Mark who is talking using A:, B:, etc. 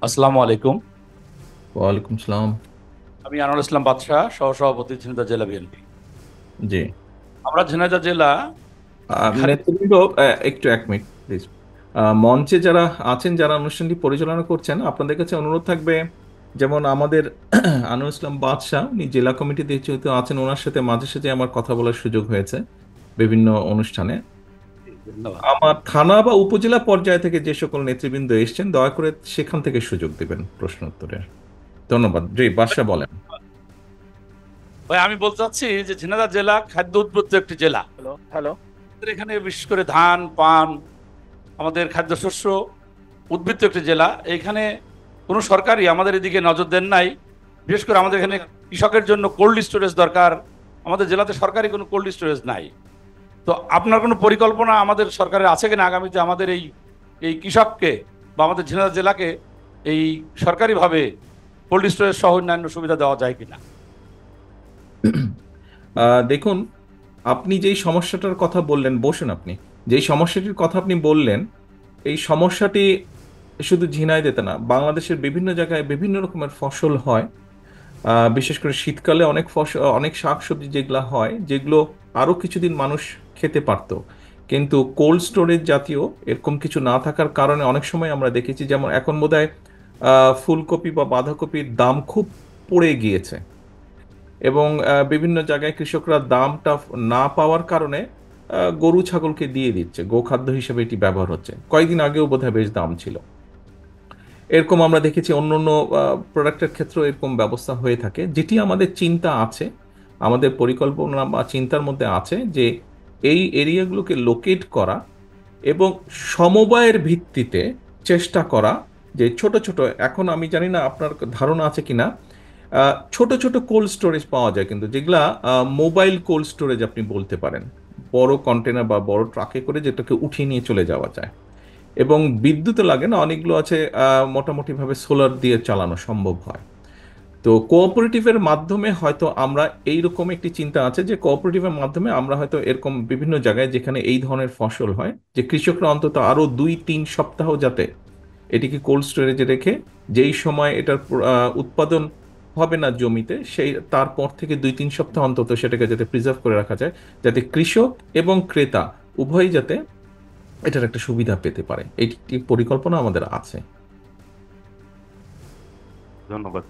A: আসসালামু আলাইকুম।
B: ওয়ালাইকুম সালাম।
A: আমি আনোয়ার ইসলাম বাদশাহ, সহসভাপতি ঝিনাইদহ জেলা বিএনপি।
B: জি।
A: আমরা ঝিনাইদহ জেলা খাদ্য
B: নেতৃবৃন্দ, একটু এক মিনিট প্লিজ। মঞ্চে যারা আছেন, যারা অনুষ্ঠানটি পরিচালনা করছেন, আপনাদের কাছে অনুরোধ থাকবে, যেমন আমাদের আনোয়ার ইসলাম বাদশাহ, উনি জেলা কমিটিতে যেহেতু আছেন, ওনার সাথে মাঝে সাঝে আমার কথা বলার সুযোগ হয়েছে বিভিন্ন অনুষ্ঠানে।
A: ধন্যবাদ।
B: আমার থানা বা উপজেলা পর্যায় থেকে যে সকল নেতৃবৃন্দ এসেছেন, দয়া করে সেখান থেকে সুযোগ দিবেন প্রশ্ন উত্তরের। ধন্যবাদ। জি, বাদশাহ বলেন।
A: ভাই, আমি বলতে চাচ্ছি যে ঝিনাইদহ জেলা খাদ্য উৎপত্তি একটি জেলা।
C: Hello hello.
A: আমাদের এখানে বিশেষ করে ধান, পান, আমাদের খাদ্যশস্য উদ্বৃত্ত একটি জেলা। এইখানে কোনো সরকারই আমাদের এদিকে নজর দেন নাই। বিশেষ করে আমাদের এখানে কৃষকের জন্য কোল্ড স্টোরেজ দরকার। আমাদের জেলাতে সরকারি কোনো কোল্ড স্টোরেজ নাই। তো আপনার কোনো পরিকল্পনা আমাদের সরকারের আছে কিনা আগামীতে আমাদের এই এই কৃষককে বা আমাদের ঝিনাইদহ জেলাকে এই সরকারিভাবে কোল্ড স্টোরেজ সহ অন্যান্য সুবিধা দেওয়া যায় কিনা?
B: দেখুন, আপনি যেই সমস্যাটার কথা বললেন, বসুন। আপনি যেই সমস্যাটির কথা আপনি বললেন, এই সমস্যাটি শুধু ঝিনাইদহে না, বাংলাদেশের বিভিন্ন জায়গায় বিভিন্ন রকমের ফসল হয়। বিশেষ করে শীতকালে অনেক ফসল, অনেক শাকসবজি যেগুলো হয়, যেগুলো আরো কিছুদিন মানুষ খেতে পারতো, কিন্তু কোল্ড স্টোরেজ জাতীয় এরকম কিছু না থাকার কারণে অনেক সময় আমরা দেখেছি, যেমন এখন বোধহয় ফুলকপি বা বাঁধাকপির দাম খুব পড়ে গিয়েছে, এবং বিভিন্ন জায়গায় কৃষকরা দামটা না পাওয়ার কারণে গরু ছাগলকে দিয়ে দিচ্ছে, গোখাদ্য হিসেবে এটি ব্যবহার হচ্ছে। কয়েকদিন আগেও বোধহয় বেশ দাম ছিল। এরকম আমরা দেখেছি অন্য অন্য প্রোডাক্টের ক্ষেত্রেও এরকম ব্যবস্থা হয়ে থাকে। যেটি আমাদের চিন্তা আছে, আমাদের পরিকল্পনা বা চিন্তার মধ্যে আছে, যে এই এরিয়াগুলোকে লোকেট করা এবং সমবায়ের ভিত্তিতে চেষ্টা করা, যে ছোট ছোট, এখন আমি জানি না আপনার ধারণা আছে কিনা, ছোট ছোট কোল্ড স্টোরেজ পাওয়া যায়, কিন্তু যেগুলা মোবাইল কোল্ড স্টোরেজ আপনি বলতে পারেন, বড় কন্টেনার বা বড় ট্রাকে করে যেটাকে উঠিয়ে নিয়ে চলে যাওয়া যায়, এবং বিদ্যুৎ লাগে না, অনেকগুলো আছে, মোটামুটিভাবে সোলার দিয়ে চালানো সম্ভব হয়। তো কোঅপারেটিভের মাধ্যমে হয়তো আমরা, এইরকম একটি চিন্তা আছে যে কোঅপারেটিভের মাধ্যমে আমরা হয়তো এরকম বিভিন্ন জায়গায় যেখানে এই ধরনের ফসল হয়, যে কৃষকরা অন্তত আরো 2-3 সপ্তাহ যাতে এটিকে কোল্ড স্টোরেজে রেখে, যেই সময় এটার উৎপাদন হবে না জমিতে, সেই তারপর থেকে 2-3 সপ্তাহ অন্তত সেটাকে যাতে প্রিজার্ভ করে রাখা যায়, যাতে কৃষক এবং ক্রেতা উভয়ই যাতে এটার একটা সুবিধা পেতে পারে। এইটি পরিকল্পনা আমাদের আছে।
A: ধন্যবাদ।